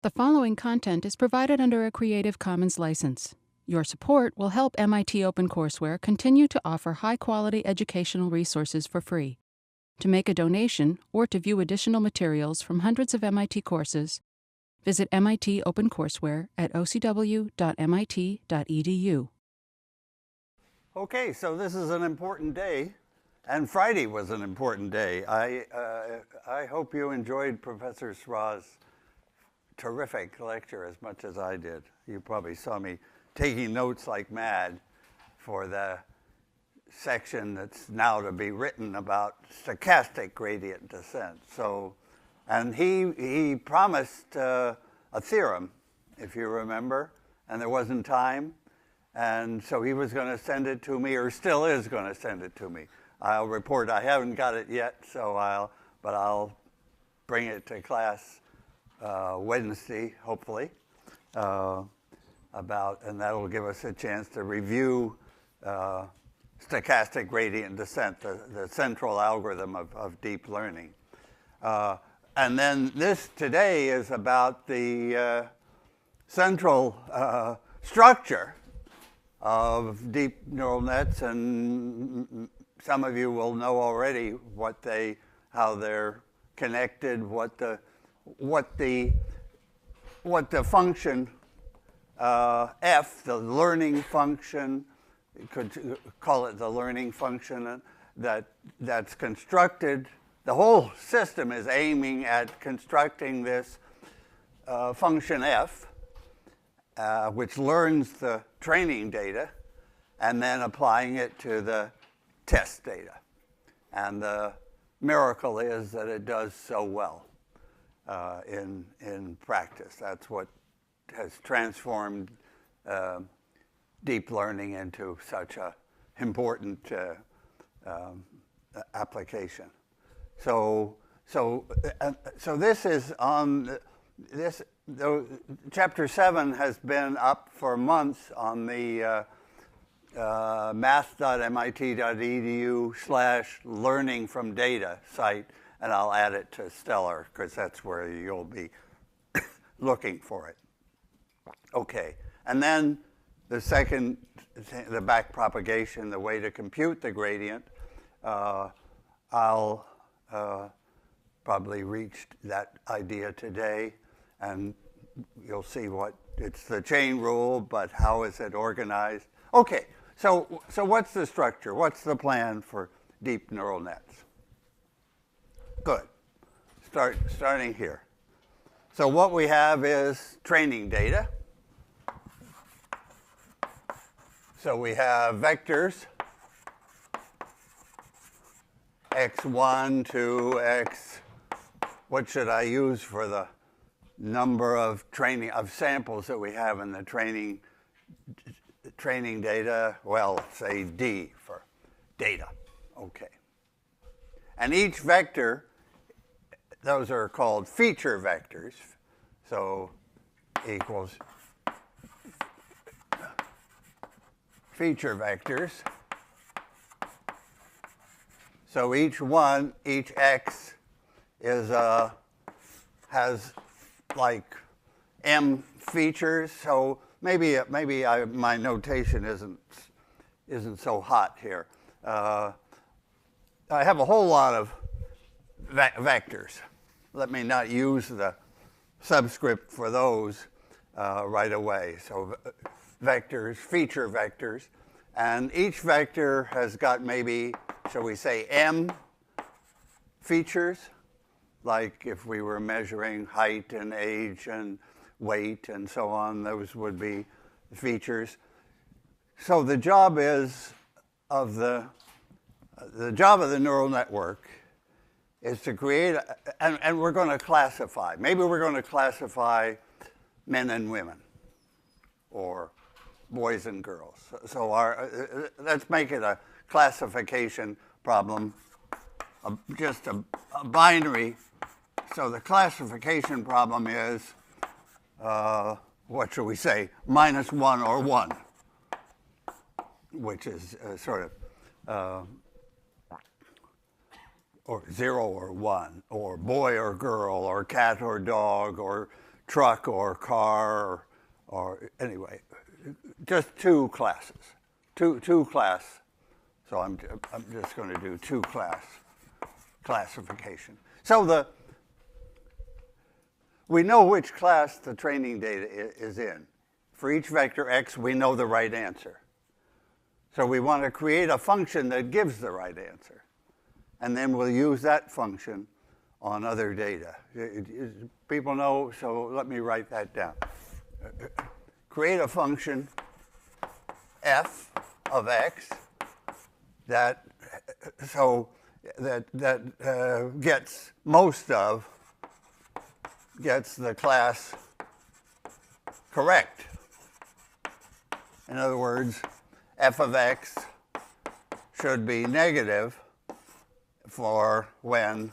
The following content is provided under a Creative Commons license. Your support will help MIT OpenCourseware continue to offer high-quality educational resources for free. To make a donation or to view additional materials from hundreds of MIT courses, visit MIT OpenCourseware at ocw.mit.edu. Okay, so this is an important day, and Friday was an important day. I hope you enjoyed Professor Sra's terrific lecture as much as I did. You probably saw me taking notes like mad for the section that's now to be written about stochastic gradient descent. So, and he promised a theorem, if you remember, and there wasn't time, and so he was going to send it to me, or still is going to send it to me. I'll report I haven't got it yet, so I'll bring it to class Wednesday, hopefully, and that'll give us a chance to review stochastic gradient descent, the central algorithm of deep learning. And then this today is about the central structure of deep neural nets, and some of you will know already how they're connected, what the function f, the learning function, you could call it the learning function, that's constructed. The whole system is aiming at constructing this function f, which learns the training data and then applying it to the test data. And the miracle is that it does so well in practice. That's what has transformed deep learning into such an important application. So this is on this. Chapter 7 has been up for months on the math.mit.edu/learning from data site, and I'll add it to Stellar because that's where you'll be looking for it. Okay, and then the second, the back propagation, the way to compute the gradient, I'll probably reach that idea today, and you'll see it's the chain rule, but how is it organized? Okay, so what's the structure? What's the plan for deep neural nets? Good. Starting here. So what we have is training data. So we have vectors, x1 to x. What should I use for the number of samples that we have in the training data? Well, say D for data. Okay. And each vector, those are called feature vectors. So equals feature vectors. So each x has like m features. So maybe my notation isn't so hot here. I have a whole lot of vectors. Let me not use the subscript for those right away. So vectors, feature vectors, and each vector has got maybe, shall we say, m features, like if we were measuring height and age and weight and so on, those would be features. So the job of the neural network is to create, and we're going to classify. Maybe we're going to classify men and women, or boys and girls. So let's make it a classification problem, just a binary. So the classification problem is, what should we say, -1 or 1, which is sort of, or 0 or 1, or boy or girl, or cat or dog, or truck or car or anyway, just two classes, two class. So I'm just going to do two class classification. So we know which class the training data is in. For each vector x, we know the right answer. So we want to create a function that gives the right answer. And then we'll use that function on other data. People know, so let me write that down. Create a function f of x that gets gets the class correct. In other words, f of x should be negative for when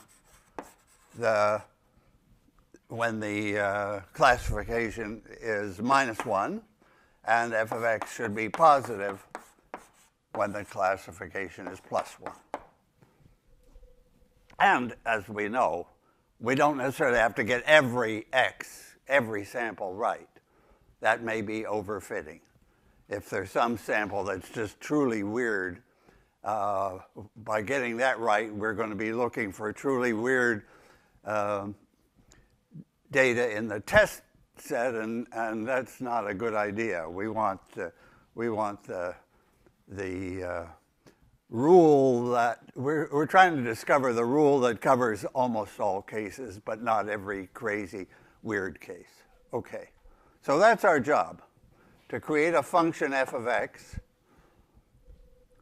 the classification is -1, and f of x should be positive when the classification is +1. And as we know, we don't necessarily have to get every sample right. That may be overfitting. If there's some sample that's just truly weird, by getting that right, we're going to be looking for truly weird data in the test set, and that's not a good idea. We want the rule that we're trying to discover the rule that covers almost all cases, but not every crazy weird case. Okay, so that's our job, to create a function f of x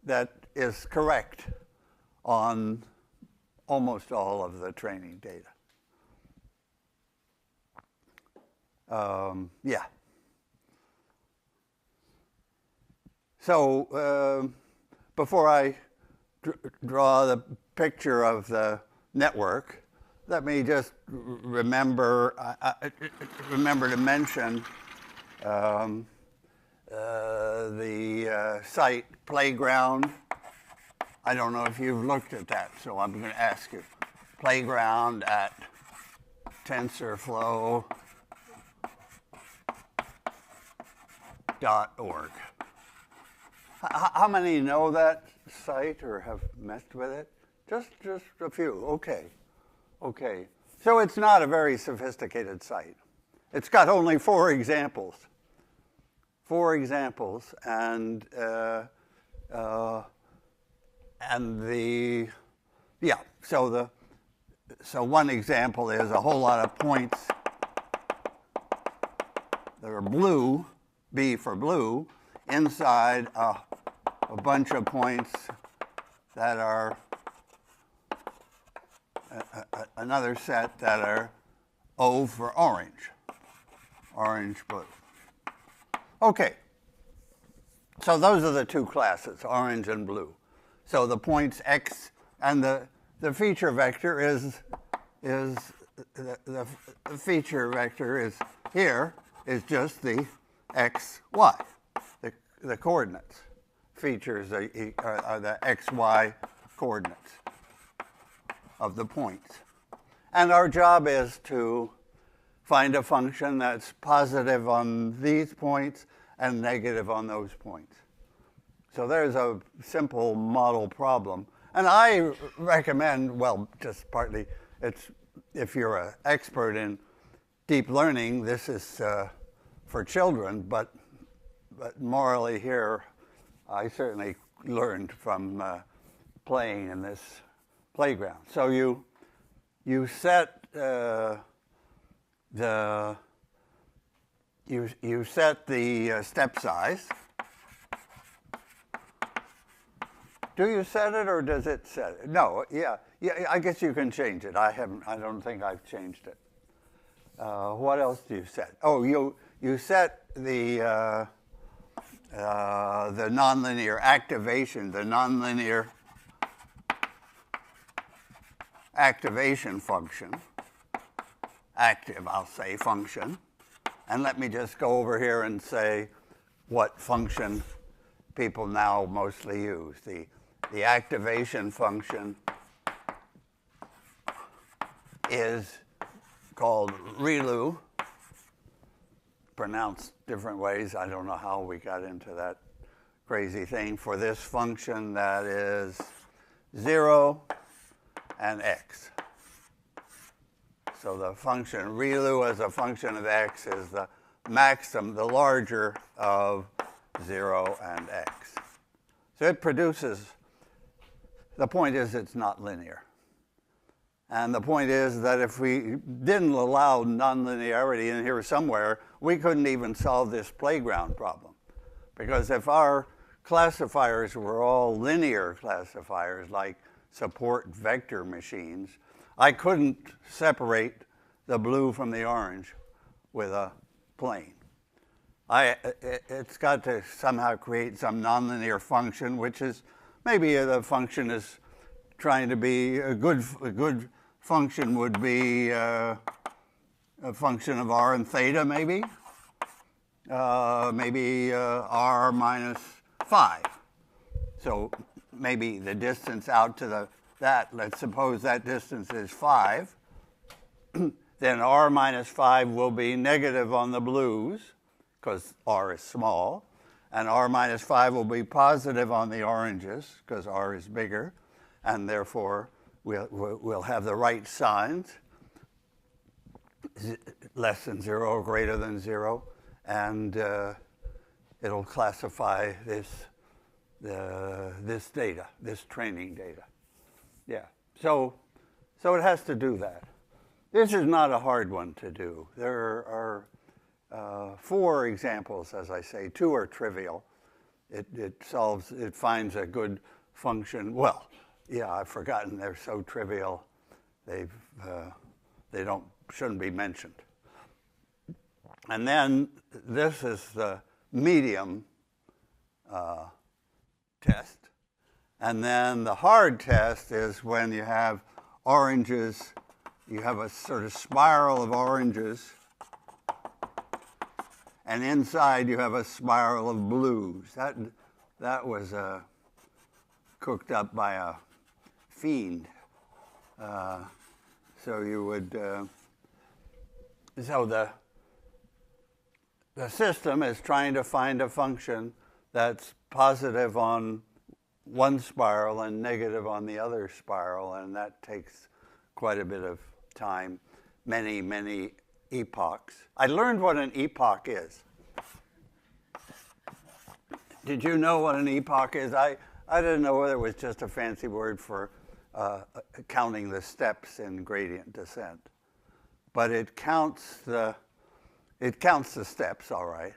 that is correct on almost all of the training data. Yeah. So before I draw the picture of the network, let me just remember to mention the site Playground. I don't know if you've looked at that, so I'm going to ask you. Playground at TensorFlow.org. How many know that site or have messed with it? Just a few. Okay. So it's not a very sophisticated site. It's got only 4 examples. 4 examples, and so one example is a whole lot of points that are blue, B for blue, inside a bunch of points that are another set that are O for orange, blue. Okay, so those are the 2 classes, orange and blue. So the points x and the feature vector is the feature vector is here is just the x, y, the coordinates. Features are the x, y coordinates of the points. And our job is to find a function that's positive on these points and negative on those points. So there's a simple model problem. And I recommend, well, just partly, it's if you're an expert in deep learning, this is for children, but morally here, I certainly learned from playing in this playground. So you set you set the step size. Do you set it or does it set it? No, yeah. I guess you can change it. I don't think I've changed it. What else do you set? Oh, you set the nonlinear activation, the nonlinear activation function. Active, I'll say, function. And let me just go over here and say what function people now mostly use. The activation function is called ReLU, pronounced different ways. I don't know how we got into that crazy thing for this function that is 0 and x. So the function ReLU as a function of x is the maximum, the larger of 0 and x. So it produces, the point is it's not linear. And the point is that if we didn't allow nonlinearity in here somewhere, we couldn't even solve this playground problem. Because if our classifiers were all linear classifiers, like support vector machines, I couldn't separate the blue from the orange with a plane. It's got to somehow create some nonlinear function, which is maybe the function is trying to be a good function would be a function of r and theta, maybe. Maybe r minus 5. So maybe the distance out to that, let's suppose that distance is 5. Then r minus 5 will be negative on the blues, because r is small. And r minus 5 will be positive on the oranges, because r is bigger. And therefore, we'll have the right signs, less than 0 or greater than 0. And it'll classify this data, this training data. Yeah, so it has to do that. This is not a hard one to do. There are 4 examples, as I say. 2 are trivial. It finds a good function. Well, yeah, I've forgotten. They're so trivial, they shouldn't be mentioned. And then this is the medium test. And then the hard test is when you have oranges, you have a sort of spiral of oranges, and inside you have a spiral of blues. That was cooked up by a fiend. So you would, so the system is trying to find a function that's positive on one spiral and negative on the other spiral, and that takes quite a bit of time, many, many epochs. I learned what an epoch is. Did you know what an epoch is? I didn't know whether it was just a fancy word for counting the steps in gradient descent. But it counts the steps, all right.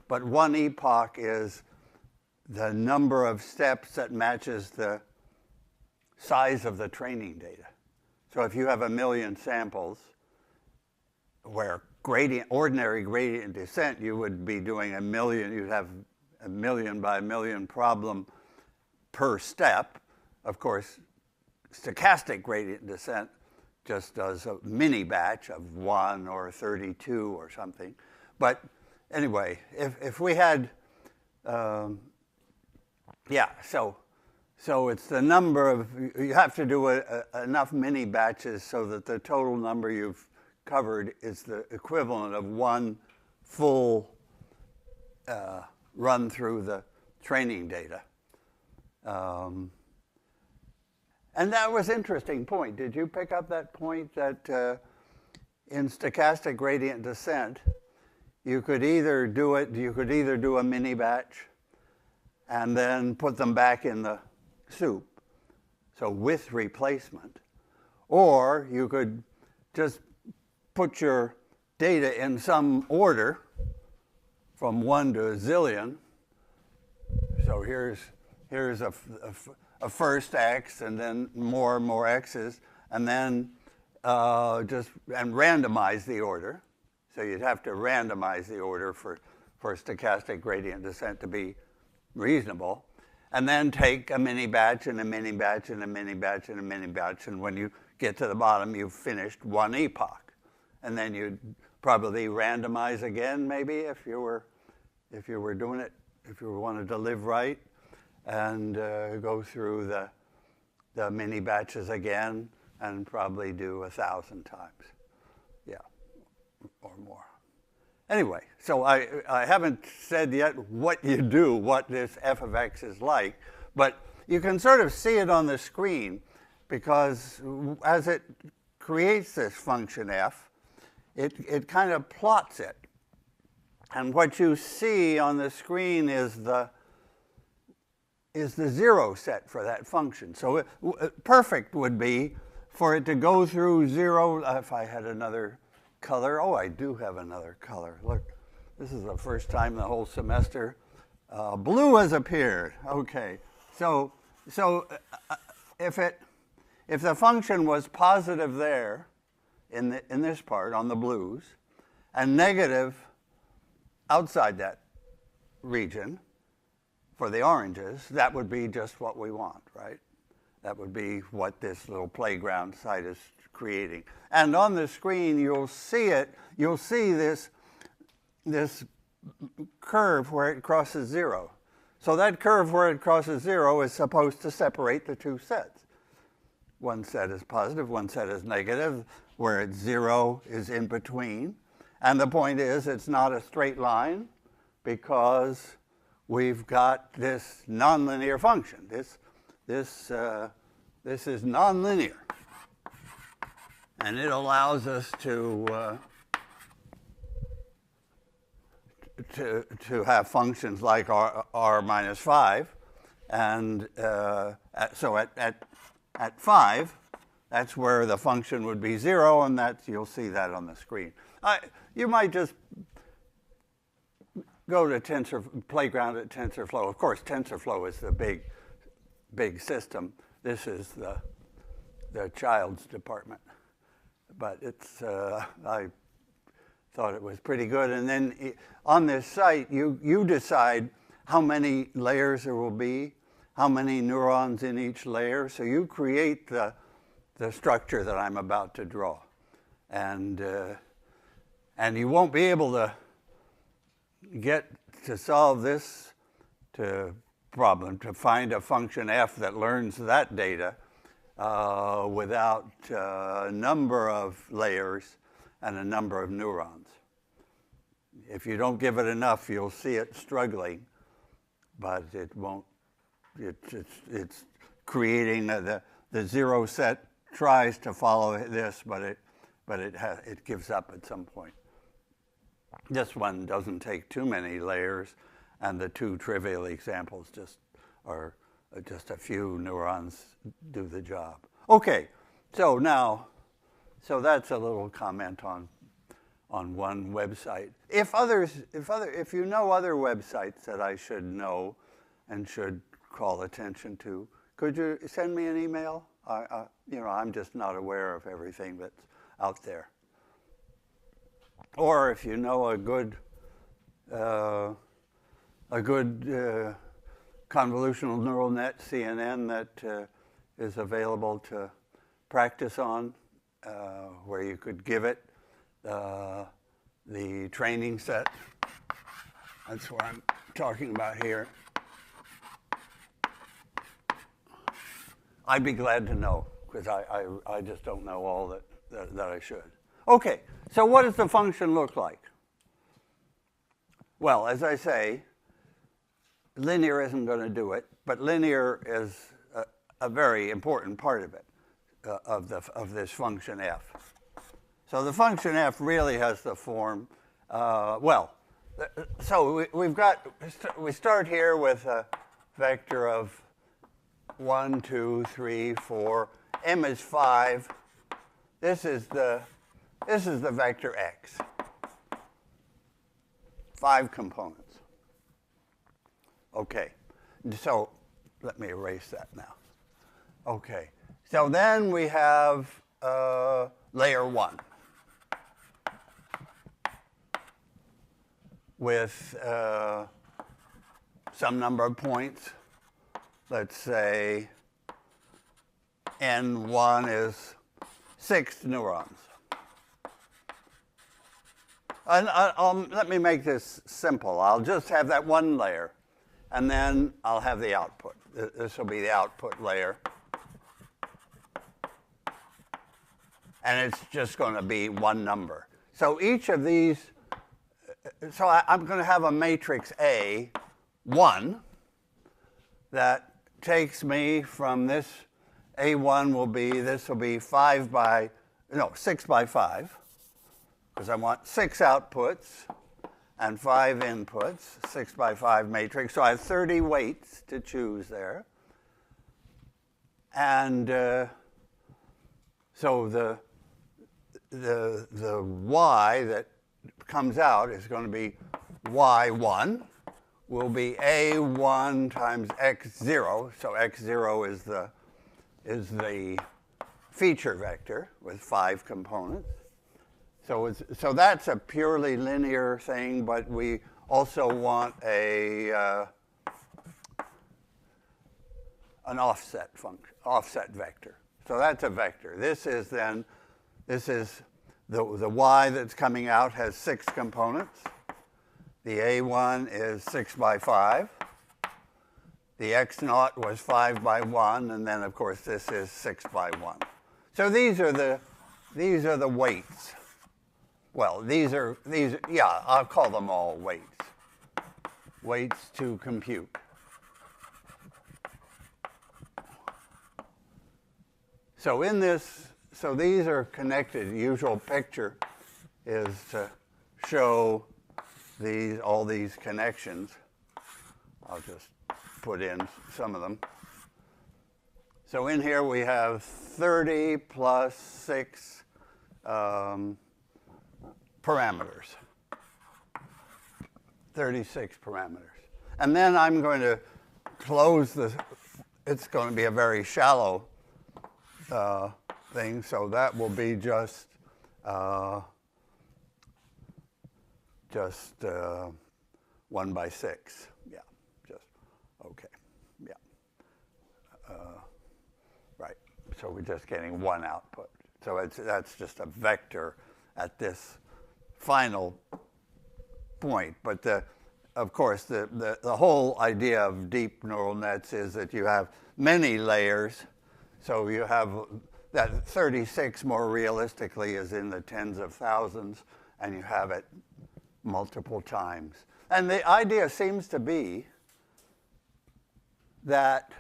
But one epoch is the number of steps that matches the size of the training data. So if you have 1 million samples, where ordinary gradient descent, you would be doing 1 million, you'd have 1 million by 1 million problem per step. Of course, stochastic gradient descent just does a mini batch of 1 or 32 or something. But anyway, if we had, so it's the number of, you have to do enough mini batches so that the total number you've covered is the equivalent of one full run through the training data. And that was an interesting point. Did you pick up that point that in stochastic gradient descent, you could either do a mini batch and then put them back in the soup, so with replacement, or you could just put your data in some order from 1 to a zillion. So here's a first x, and then more and more x's, and then just randomize the order. So you'd have to randomize the order for stochastic gradient descent to be reasonable, and then take a mini batch and a mini batch and a mini batch and a mini batch, and when you get to the bottom, you've finished one epoch, and then you'd probably randomize again, maybe if you were doing it, if you wanted to live right, and go through the mini batches again, and probably do 1,000 times, yeah, or more. Anyway, so I haven't said yet what you do, what this f of x is like, but you can sort of see it on the screen because as it creates this function f, it kind of plots it. And what you see on the screen is the zero set for that function. So perfect would be for it to go through 0. If I had another color. Oh, I do have another color. Look, this is the first time the whole semester blue has appeared. Okay, so if the function was positive there in this part on the blues, and negative outside that region for the oranges, that would be just what we want, right? That would be what this little playground site is creating. And on the screen, you'll see it. You'll see this curve where it crosses 0. So that curve where it crosses 0 is supposed to separate the two sets. One set is positive, one set is negative, where it's 0 is in between. And the point is, it's not a straight line because we've got this nonlinear function. This is nonlinear. And it allows us to have functions like r minus 5. And so at 5, that's where the function would be 0, and you'll see that on the screen. You might just go to playground at TensorFlow. Of course, TensorFlow is the big system. This is the child's department. But I thought it was pretty good. And then on this site, you decide how many layers there will be, how many neurons in each layer. So you create the structure that I'm about to draw. And you won't be able to get to solve this problem, to find a function f that learns that data without a number of layers and a number of neurons. If you don't give it enough, you'll see it struggling, but it won't. It's creating the 0 set tries to follow this, but it gives up at some point. This one doesn't take too many layers, and the two trivial examples are just a few neurons do the job. Okay, so that's a little comment on one website. If you know other websites that I should know and should call attention to, could you send me an email? I'm just not aware of everything that's out there. Or if you know a good convolutional neural net, CNN, that is available to practice on, where you could give it the training set. That's what I'm talking about here. I'd be glad to know, because I just don't know all that I should. Okay, so what does the function look like? Well, as I say, linear isn't going to do it, but linear is a very important part of it, of this function f. So the function f really has the form, so we start here with a vector of 1, 2, 3, 4. M is 5. This is the vector x. 5 components. Okay, so let me erase that now. Okay, so then we have layer 1 with some number of points. Let's say N1 is 6 neurons. And let me make this simple. I'll just have that one layer, and then I'll have the output. This will be the output layer. And it's just going to be one number. So each of these so I'm going to have a matrix A1 that takes me from this. A1 will be, this will be 6 by 5, because I want 6 outputs and 5 inputs, 6 by 5 matrix. So I have 30 weights to choose there. And so the y that comes out is going to be y1 will be a1 times x0. So x0 is the feature vector with 5 components. So that's a purely linear thing, but we also want an offset function, offset vector. So that's a vector. This is the y that's coming out has 6 components. The A1 is 6 by 5. The x0 was 5 by 1, and then of course this is 6 by 1. So these are the weights. Well, yeah, I'll call them all weights. Weights to compute. So so these are connected. The usual picture is to show all these connections. I'll just put in some of them. So in here we have 30 plus 6 parameters. 36 parameters. And then I'm going to close it's going to be a very shallow thing, so that will be just 1 by 6. Yeah, just, okay, yeah. Right, so we're just getting one output. So that's just a vector at this final point. But of course, the whole idea of deep neural nets is that you have many layers. So you have that 36 more realistically is in the tens of thousands, and you have it multiple times. And the idea seems to be that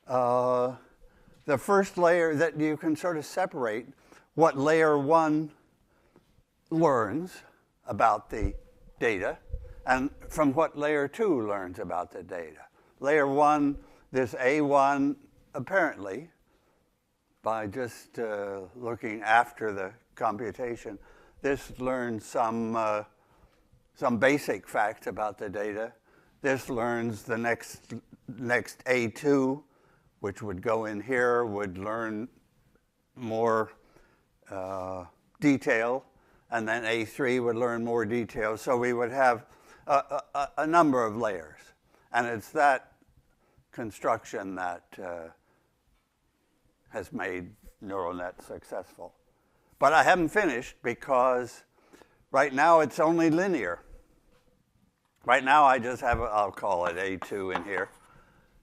the first layer, that you can sort of separate what layer 1 learns about the data and from what layer 2 learns about the data. Layer 1, this A1, apparently, by just looking after the computation, this learns some basic facts about the data. This learns the next A2, which would go in here, would learn more detail, and then A3 would learn more detail. So we would have a number of layers. And it's that construction that has made neural nets successful. But I haven't finished, because right now it's only linear. Right now I just have, I'll call it A2 in here.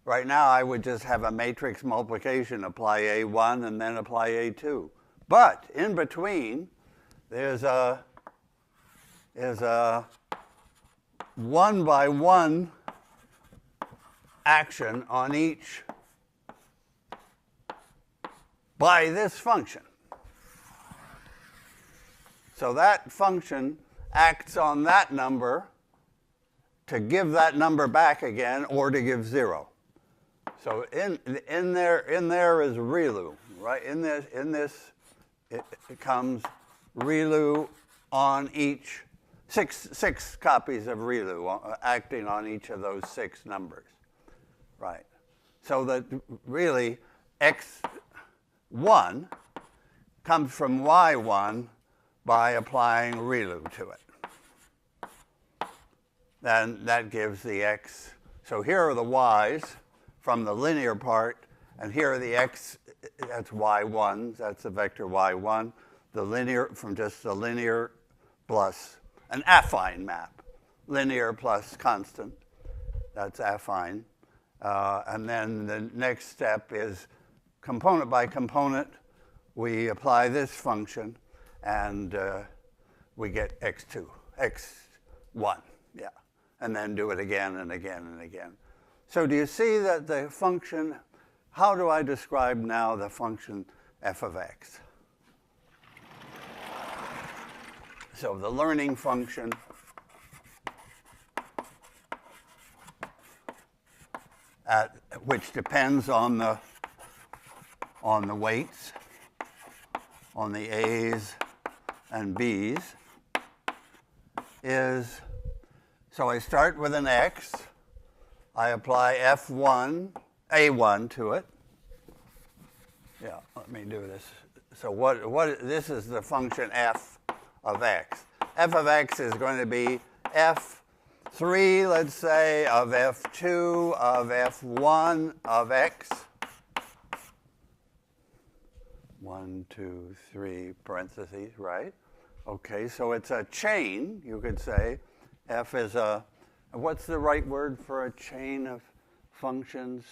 Right now I would just have a matrix multiplication, apply A1 and then apply A2. But in between, there's a 1 by 1 action on each by this function. So that function acts on that number to give that number back again, or to give 0. So in there is ReLU, right? In this it comes ReLU on each 6 copies of ReLU acting on each of those 6 numbers, right? So that really x1 comes from y1 by applying ReLU to it. Then that gives the x. So here are the y's from the linear part, and here are the x, that's y1, that's the vector y1, the linear, from just the linear plus an affine map, linear plus constant, that's affine. And then the next step is component by component, we apply this function, and we get x2, 1. Yeah. And then do it again and again and again. So do you see that the function, how do I describe now the function f of x? So the learning function which depends on the weights, on the a's and b's, is, so I start with an x, I apply f1, a1 to it. Yeah, let me do this. So this is the function f of x. F of x is going to be f3, let's say, of f2 of f1 of x. 1, 2, 3 parentheses, right? Okay, so it's a chain, you could say. F is a, what's the right word for a chain of functions?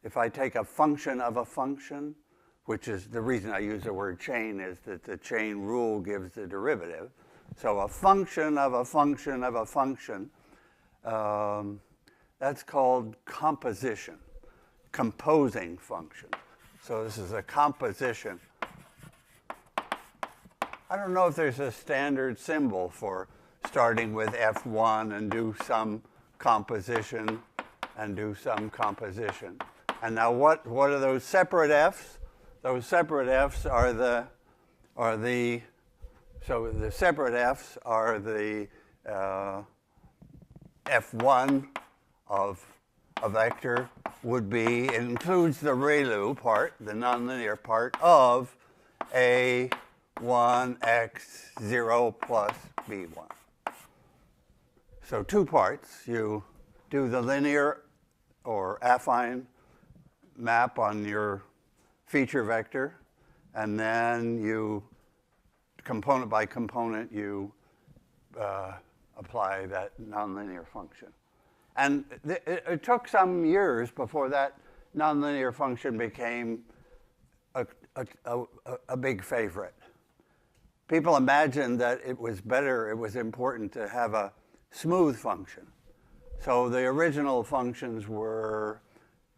If I take a function of a function, which is the reason I use the word chain is that the chain rule gives the derivative. So a function of a function of a function, that's called composition, composing function. So this is a composition. I don't know if there's a standard symbol for starting with F1 and do some composition and do some composition. And now what are those separate Fs? Those separate Fs are the so the separate Fs are the F1 of a vector would be, it includes the ReLU part, the nonlinear part of A1x0 plus B1. So 2 parts. You do the linear or affine map on your feature vector, and then you, component by component, you apply that nonlinear function. And it took some years before that nonlinear function became a big favorite. People imagined that it was better, it was important to have a smooth function. So the original functions were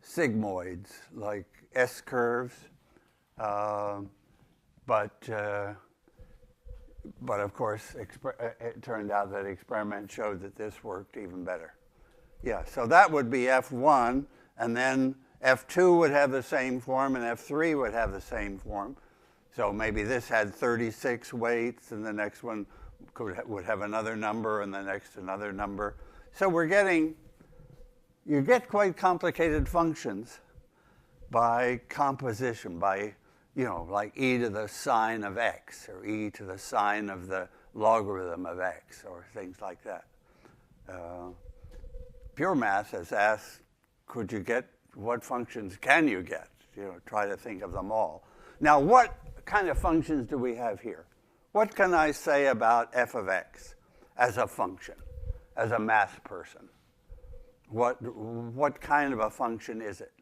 sigmoids, like S-curves, but of course, it turned out that experiment showed that this worked even better. Yeah, so that would be F1, and then F2 would have the same form, and F3 would have the same form. So maybe this had 36 weights, and the next one would have another number, and the next another number. So you get quite complicated functions by composition, by, like e to the sine of x, or e to the sine of the logarithm of x, or things like that. Pure math has asked, what functions can you get? Try to think of them all. Now, what kind of functions do we have here? What can I say about f of x as a function, as a math person? What kind of a function is it?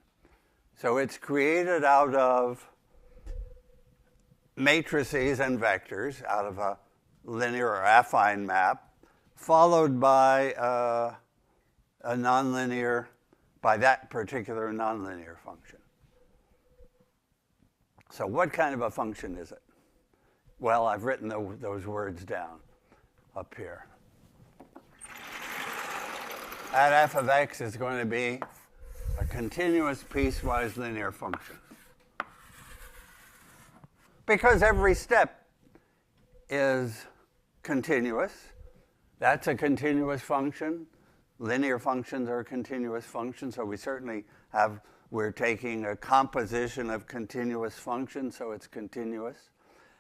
So it's created out of matrices and vectors, out of a linear or affine map, followed by a nonlinear, by that particular nonlinear function. So what kind of a function is it? Well, I've written those words down up here. That f of x is going to be a continuous piecewise linear function. Because every step is continuous. That's a continuous function. Linear functions are continuous functions, so we certainly we're taking a composition of continuous functions, so it's continuous.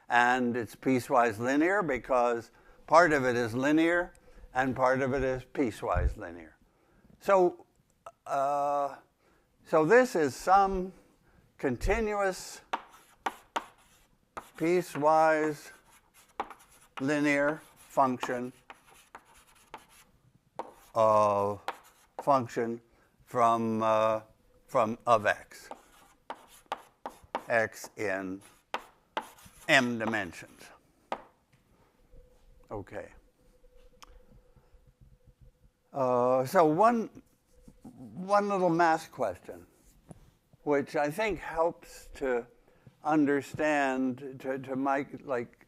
And it's piecewise linear because part of it is linear and part of it is piecewise linear. So, so this is some continuous piecewise linear function of function from of x in m dimensions. Okay. So one little math question, which I think helps to understand, to make, like,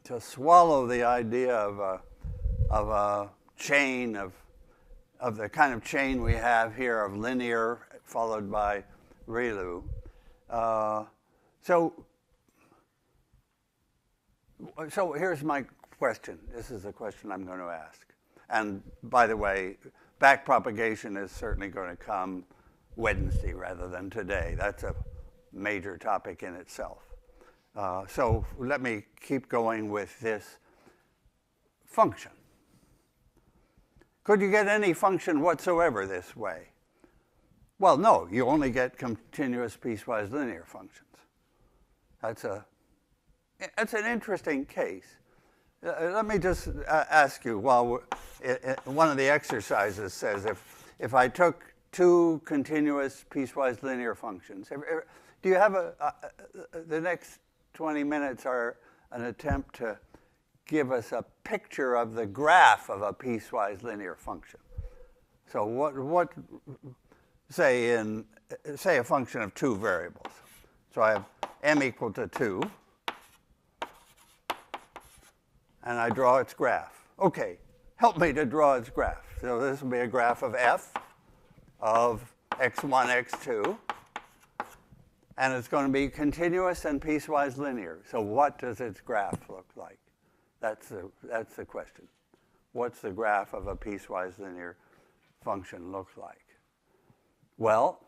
to swallow the idea of a chain of the kind of chain we have here of linear followed by ReLU. So here's my question. This is the question I'm going to ask. And by the way, backpropagation is certainly going to come Wednesday rather than today. That's a major topic in itself. So let me keep going with this function. Could you get any function whatsoever this way? Well, no, you only get continuous piecewise linear functions. That's an interesting case. Let me just ask you, one of the exercises says if I took two continuous piecewise linear functions, do you have the next 20 minutes are an attempt to give us a picture of the graph of a piecewise linear function. So what say a function of two variables. So I have m equal to 2, and I draw its graph. Okay, help me to draw its graph. So this will be a graph of f of x1, x2, and it's going to be continuous and piecewise linear. So what does its graph look like? That's the question. What's the graph of a piecewise linear function look like? Well,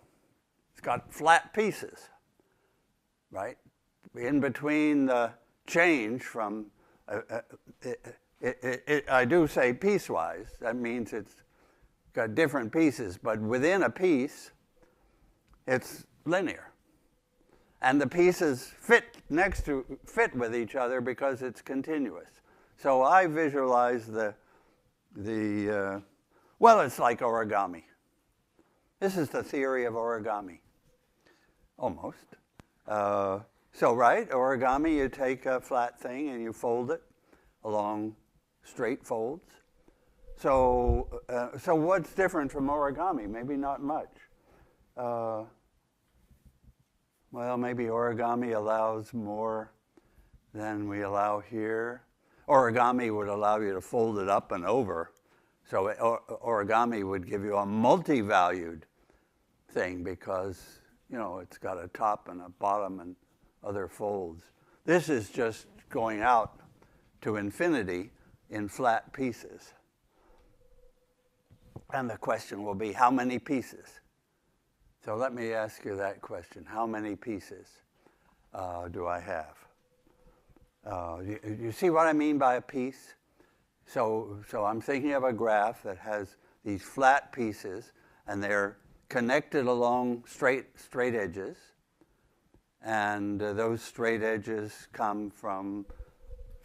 it's got flat pieces, right? In between the change from, I do say piecewise. That means it's got different pieces, but within a piece, it's linear. And the pieces fit with each other because it's continuous. So I visualize well, it's like origami. This is the theory of origami, almost. So right, origami, you take a flat thing and you fold it along straight folds. So what's different from origami? Maybe not much. Well, maybe origami allows more than we allow here. Origami would allow you to fold it up and over. So origami would give you a multi-valued thing because, it's got a top and a bottom and other folds. This is just going out to infinity in flat pieces. And the question will be, how many pieces? So let me ask you that question. How many pieces do I have? You see what I mean by a piece? So I'm thinking of a graph that has these flat pieces, and they're connected along straight edges. And those straight edges come from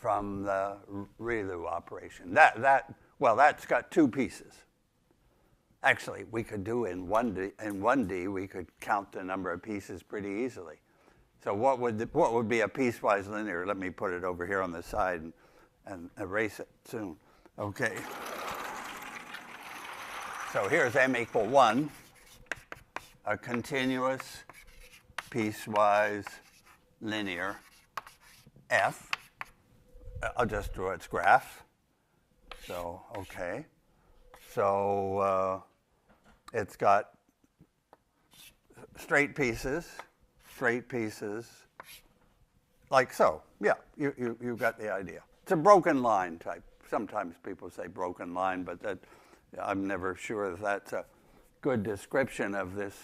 the ReLU operation. That's got two pieces. Actually, we could do in 1D, we could count the number of pieces pretty easily. So what would be a piecewise linear? Let me put it over here on the side and erase it soon. Okay. So here's m equal 1, a continuous piecewise linear f. I'll just draw its graph. So, okay. So it's got straight pieces, like so. Yeah, you got the idea. It's a broken line type. Sometimes people say broken line, but I'm never sure if that's a good description of this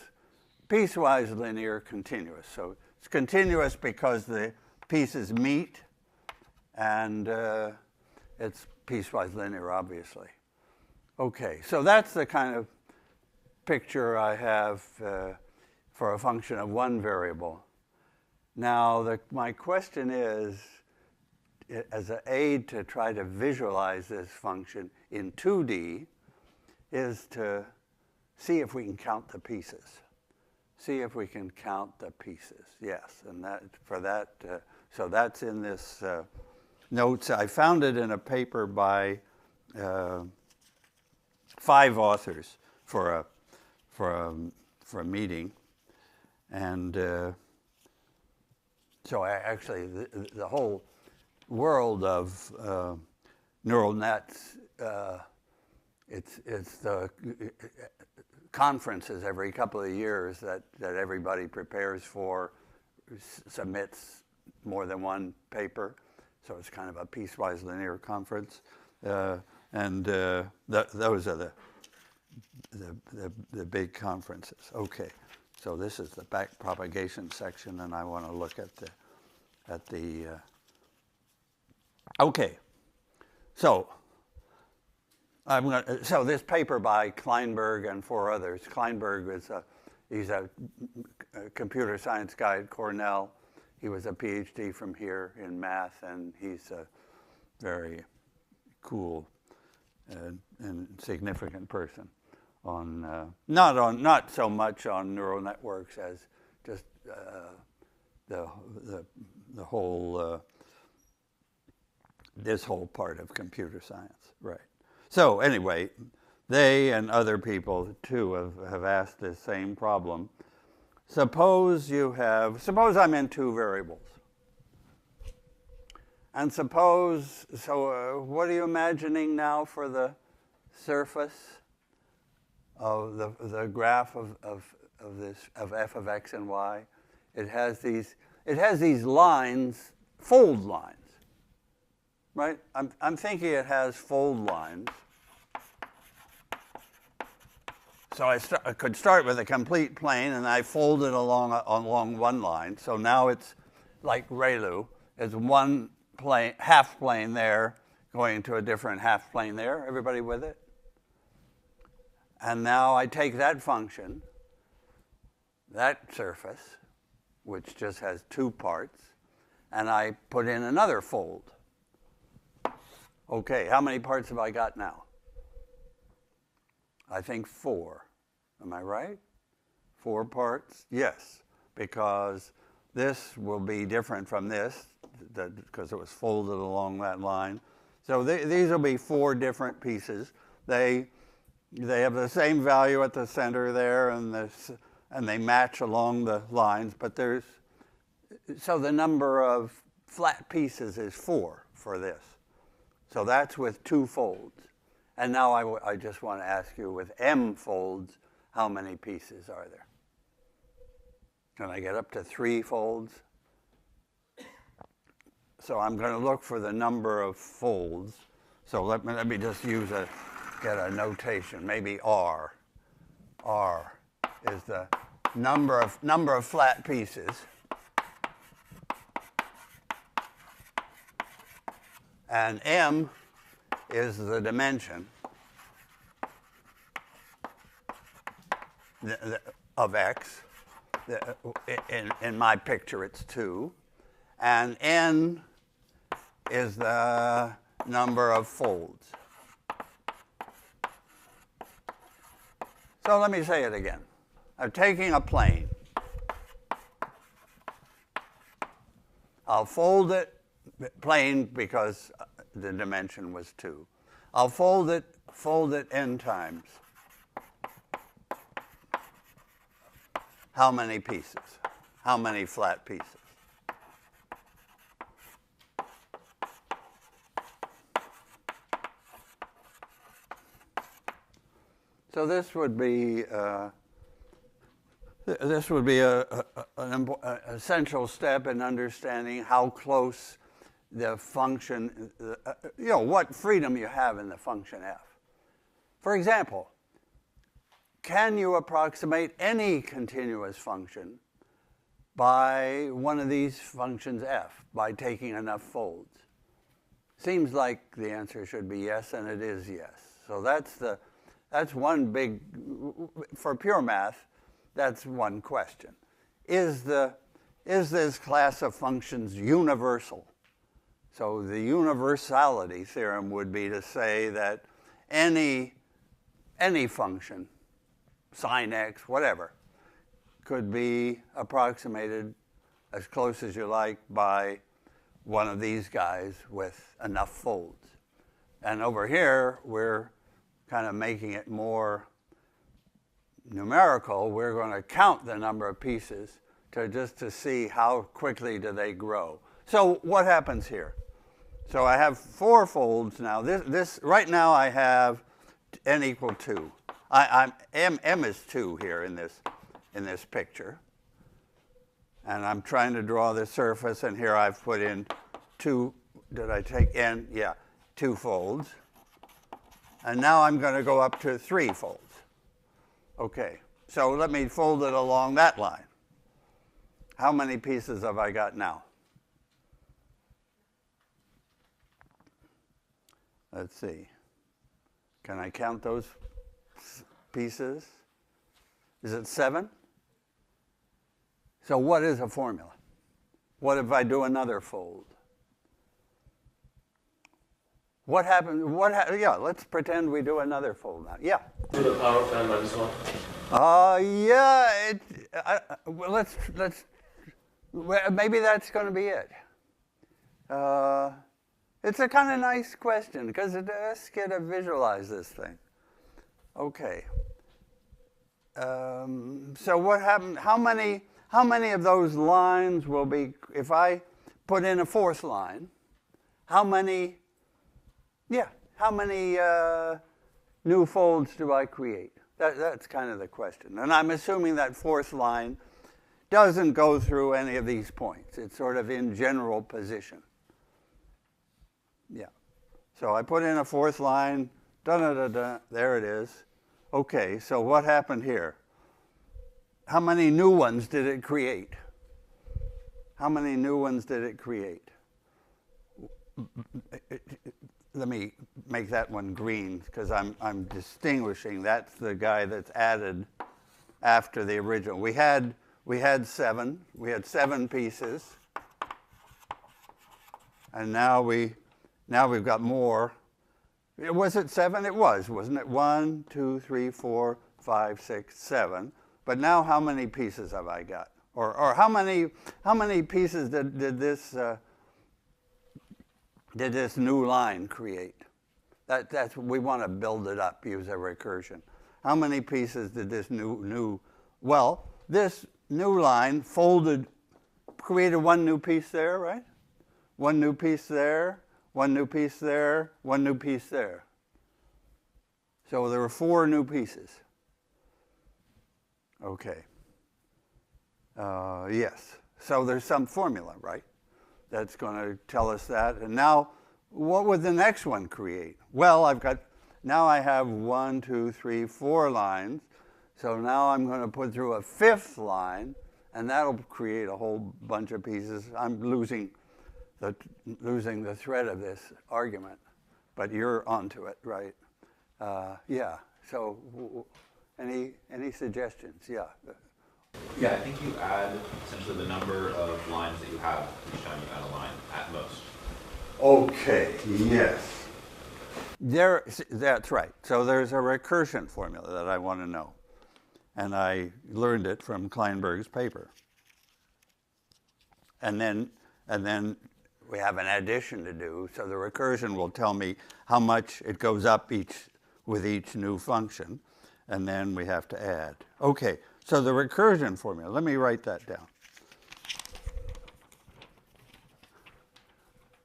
piecewise linear continuous. So it's continuous because the pieces meet, and it's piecewise linear, obviously. Okay, so that's the kind of picture I have for a function of one variable. Now, my question is, as an aid to try to visualize this function in 2D, is to see if we can count the pieces. See if we can count the pieces. Yes, and so that's in this notes. I found it in a paper by 5 authors for a meeting, and so actually the whole world of neural nets. It's the conferences every couple of years that everybody prepares for, submits more than one paper. So it's kind of a piecewise linear conference. And those are the big conferences. Okay, so this is the back propagation section, and I want to look at the okay. So so this paper by Kleinberg and 4 others. Kleinberg he's a computer science guy at Cornell. He was a PhD from here in math, and he's a very cool and significant person on not so much on neural networks as just the whole this whole part of computer science, right? So anyway, they and other people too have asked this same problem. Suppose I'm in 2 variables. And suppose, what are you imagining now for the surface of the graph of f of x and y? It has these lines, fold lines, right? I'm thinking it has fold lines. So I could start with a complete plane, and I fold it along one line. So now it's like ReLU. It's one plane, half plane there, going to a different half plane there. Everybody with it? And now I take that function, that surface, which just has 2 parts, and I put in another fold. Okay, how many parts have I got now? I think 4. Am I right? 4 parts? Yes, because this will be different from this, because it was folded along that line. So these will be 4 different pieces. They have the same value at the center there, and they match along the lines. But so the number of flat pieces is 4 for this. So that's with 2 folds. And now I just want to ask you, with m folds, how many pieces are there? Can I get up to 3 folds? So I'm going to look for the number of folds. So let me just get a notation. Maybe R. R is the number of flat pieces. And m is the dimension of x. In my picture, it's 2. And n is the number of folds. So let me say it again. I'm taking a plane. I'll fold it, plane because the dimension was 2. I'll fold it n times. How many pieces? How many flat pieces? So this would be an essential step in understanding how close the function, what freedom you have in the function f. For example, can you approximate any continuous function by one of these functions f, by taking enough folds? Seems like the answer should be yes, and it is yes. So that's one big, for pure math, that's one question. Is this class of functions universal? So the universality theorem would be to say that any function, sine x, whatever, could be approximated as close as you like by one of these guys with enough folds. And over here, we're kind of making it more numerical, we're going to count the number of pieces just to see how quickly do they grow. So what happens here? So I have 4 folds now. This right now I have n equal 2. M is 2 here in this picture. And I'm trying to draw the surface, and here I've put in 2, did I take n? Yeah, 2 folds. And now I'm going to go up to 3 folds. Okay, so let me fold it along that line. How many pieces have I got now? Let's see. Can I count those pieces? Is it 7? So what is a formula? What if I do another fold? What happens? Yeah, let's pretend we do another fold now. Yeah. To the power of n minus 1. Yeah. Maybe that's going to be it. It's a kind of nice question because it does get to visualize this thing. Okay. So what happened? How many of those lines will be, if I put in a 4th line, how many new folds do I create? That's kind of the question. And I'm assuming that 4th line doesn't go through any of these points. It's sort of in general position. Yeah. So I put in a 4th line, da-da-da-da, there it is. Okay, so what happened here? How many new ones did it create? How many new ones did it create? Let me make that one green because I'm distinguishing. That's the guy that's added after the original. We had 7. We had 7 pieces, and now we've got more. Was it 7? It was, wasn't it? 1, 2, 3, 4, 5, 6, 7. But now, how many pieces have I got? Or how many pieces did this new line create? That's we want to build it up, use a recursion. How many pieces did this new? Well, this new line created 1 new piece there, right? 1 new piece there, 1 new piece there, 1 new piece there. So there were 4 new pieces. Okay. Yes. So there's some formula, right? That's going to tell us that. And now, what would the next one create? Well, now I have 1, 2, 3, 4 lines. So now I'm going to put through a 5th line, and that'll create a whole bunch of pieces. I'm losing the thread of this argument, but you're onto it, right? Yeah. So, any suggestions? Yeah. Yeah, I think you add essentially the number of lines that you have each time you add a line at most. Okay. Yes. That's right. So there's a recursion formula that I want to know, and I learned it from Kleinberg's paper. And then we have an addition to do. So the recursion will tell me how much it goes up with each new function, and then we have to add. Okay. So the recursion formula, let me write that down.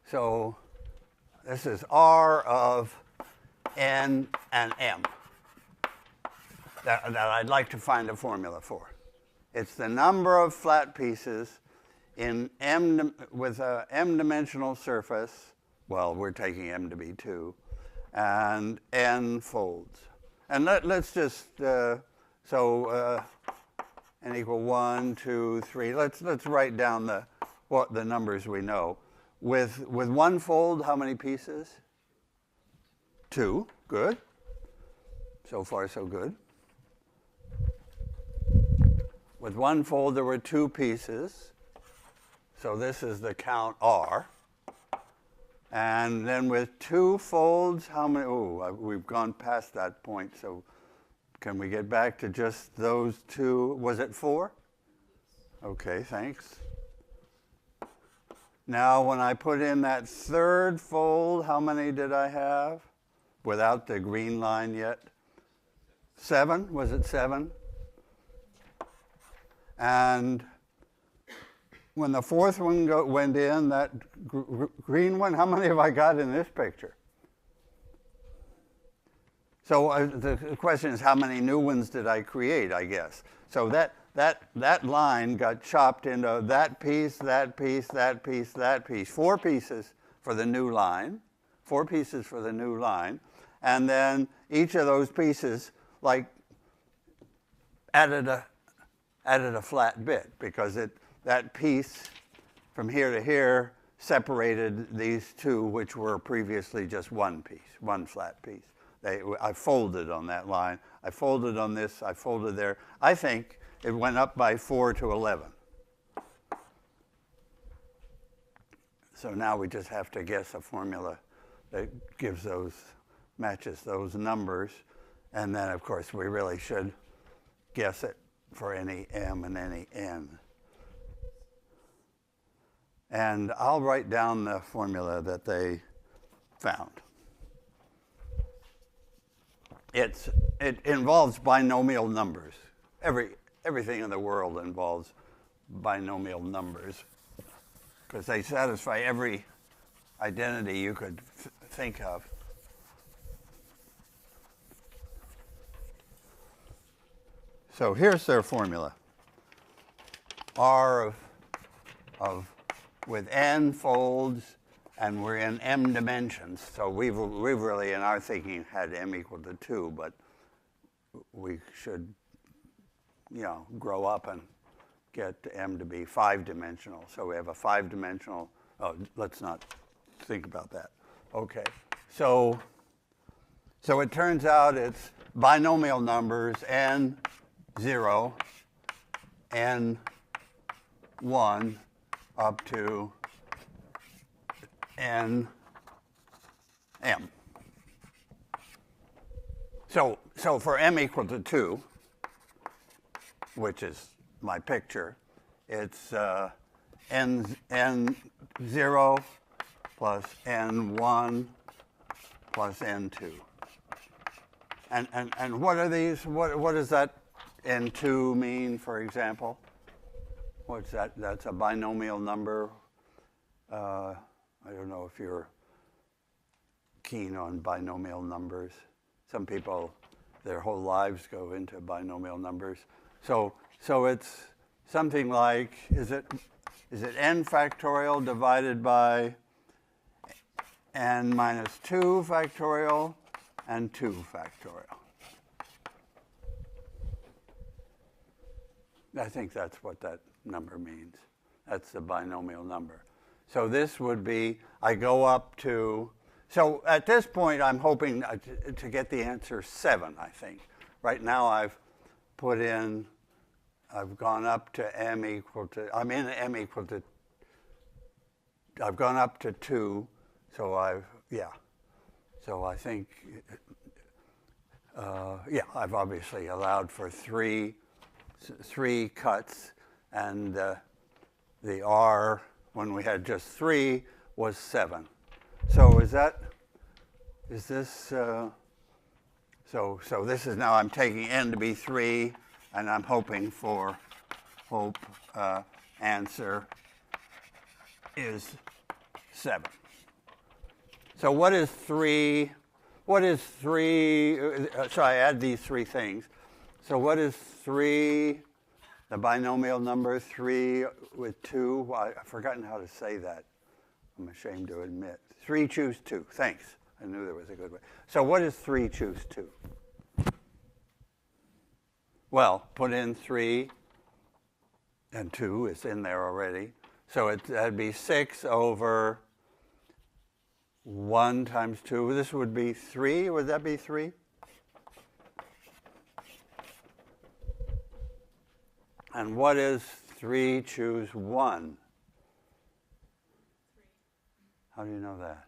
So this is R of n and m that I'd like to find a formula for. It's the number of flat pieces in with a m-dimensional surface. Well, we're taking m to be 2, and n folds. And let's just n equal 1, 2, 3. Let's write down the numbers we know. With 1 fold, how many pieces? 2. Good. So far, so good. With 1 fold, there were 2 pieces. So this is the count R. And then with 2 folds, how many? Oh, we've gone past that point. So can we get back to just those 2? Was it 4? Okay, thanks. Now, when I put in that 3rd fold, how many did I have? without the green line yet? 7? Was it 7? And when the fourth one went in, that green one, how many have I got in this picture? So the question is, how many new ones did I create, I guess? So that line got chopped into that piece, that piece, that piece, that piece. 4 pieces for the new line. 4 pieces for the new line. And then each of those pieces, like, added a flat bit, because that piece from here to here separated these two, which were previously just one piece, one flat piece. I folded on that line. I folded on this. I folded there. I think it went up by 4 to 11. So now we just have to guess a formula that matches those numbers. And then, of course, we really should guess it for any m and any n. And I'll write down the formula that they found. It involves binomial numbers. Everything in the world involves binomial numbers, because they satisfy every identity you could think of. So here's their formula. R with n folds, and we're in m dimensions. So we've really, in our thinking, had m equal to 2, but we should, grow up and get m to be 5-dimensional. So we have a 5-dimensional. Oh, let's not think about that. Okay. So it turns out it's binomial numbers n0, n1 up to n m. So for m equal to 2, which is my picture, it's n0 plus n1 plus n2. And what are these? What does that n2 mean, for example? What's that? That's a binomial number. I don't know if you're keen on binomial numbers. Some people, their whole lives go into binomial numbers. So it's something like, is it n factorial divided by n minus 2 factorial and 2 factorial? I think that's what that number means. That's the binomial number. So this would be, I go up to, so at this point I'm hoping to get the answer 7, I think. Right now I've gone up to m equal to, I'm in m equal to, I've gone up to 2, so So I think, I've obviously allowed for three cuts, and the R, when we had just 3, was 7. So is this, so this is now, I'm taking n to be 3, and I'm hoping for, answer is 7. So what is 3? So I add these 3 things. So what is 3, the binomial number 3 with 2? Well, I've forgotten how to say that. I'm ashamed to admit. 3 choose 2. Thanks. I knew there was a good way. So what is 3 choose 2? Well, put in 3 and 2 is in there already. So that'd be 6 over 1 times 2. This would be 3. Would that be 3? And what is 3 choose 1? How do you know that?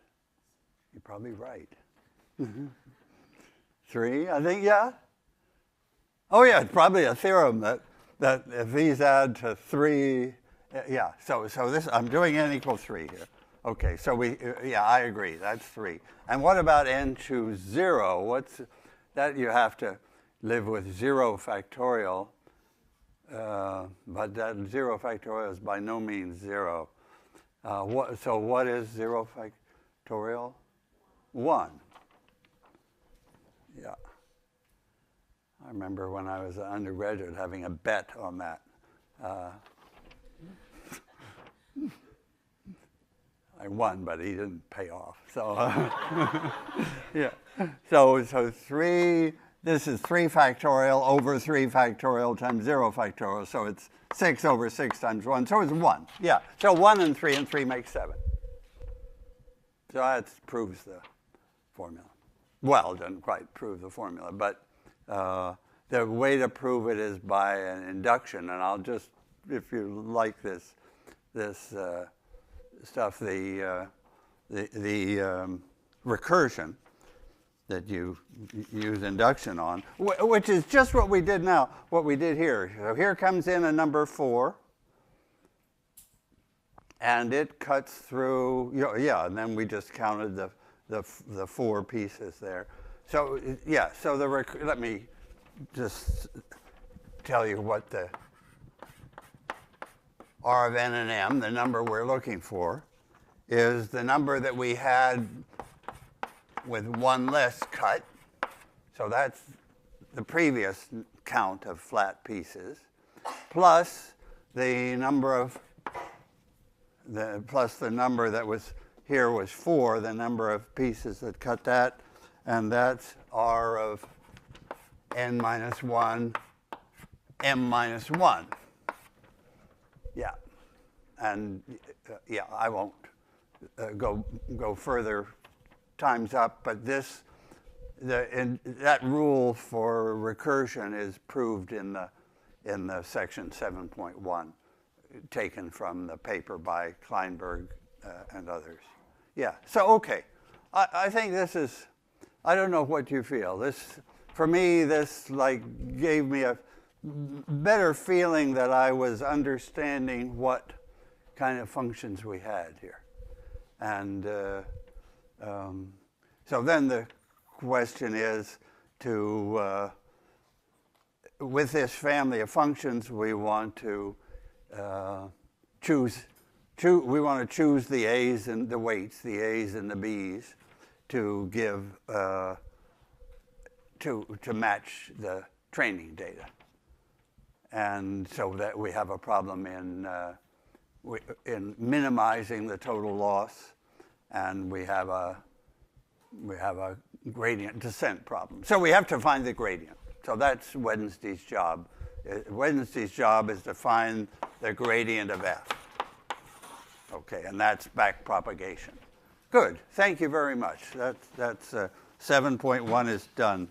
You're probably right. 3, I think, yeah. Oh, yeah, it's probably a theorem that if these add to 3, yeah. So this, I'm doing n equals 3 here. Okay, so yeah, I agree. That's 3. And what about n choose 0? What's that? You have to live with 0 factorial, but that 0 factorial is by no means 0. So what is 0 factorial? 1. Yeah. I remember when I was an undergraduate having a bet on that. I won, but he didn't pay off. So, yeah. So 3, this is 3 factorial over 3 factorial times 0 factorial. So it's 6 over 6 times 1. So it's 1. Yeah. So 1 and 3 makes 7. So that proves the formula. Well, it doesn't quite prove the formula, but the way to prove it is by an induction. And I'll just, if you like this stuff, the recursion that you use induction on, which is just what we did now, what we did here. So here comes in a number 4, and it cuts through, yeah, and then we just counted the 4 pieces there. So yeah, so let me just tell you what the R of n and m, the number we're looking for, is the number that we had with 1 less cut. So that's the previous count of flat pieces, plus the number that was here was 4, the number of pieces that cut that, and that's R of n minus 1, m minus 1. Yeah, and yeah, I won't go further times up, but that rule for recursion is proved in the section 7.1, taken from the paper by Kleinberg and others. Yeah, so okay, I think this is, I don't know what you feel. This, for me, this like gave me a better feeling that I was understanding what kind of functions we had here. And so then the question is to, with this family of functions, we want to choose the A's and the weights, the A's and the B's, to give, to match the training data. And so that we have a problem in minimizing the total loss, and we have a gradient descent problem. So we have to find the gradient. So that's Wednesday's job. Wednesday's job is to find the gradient of f. Okay, and that's back propagation. Good. Thank you very much. That's 7.1 is done.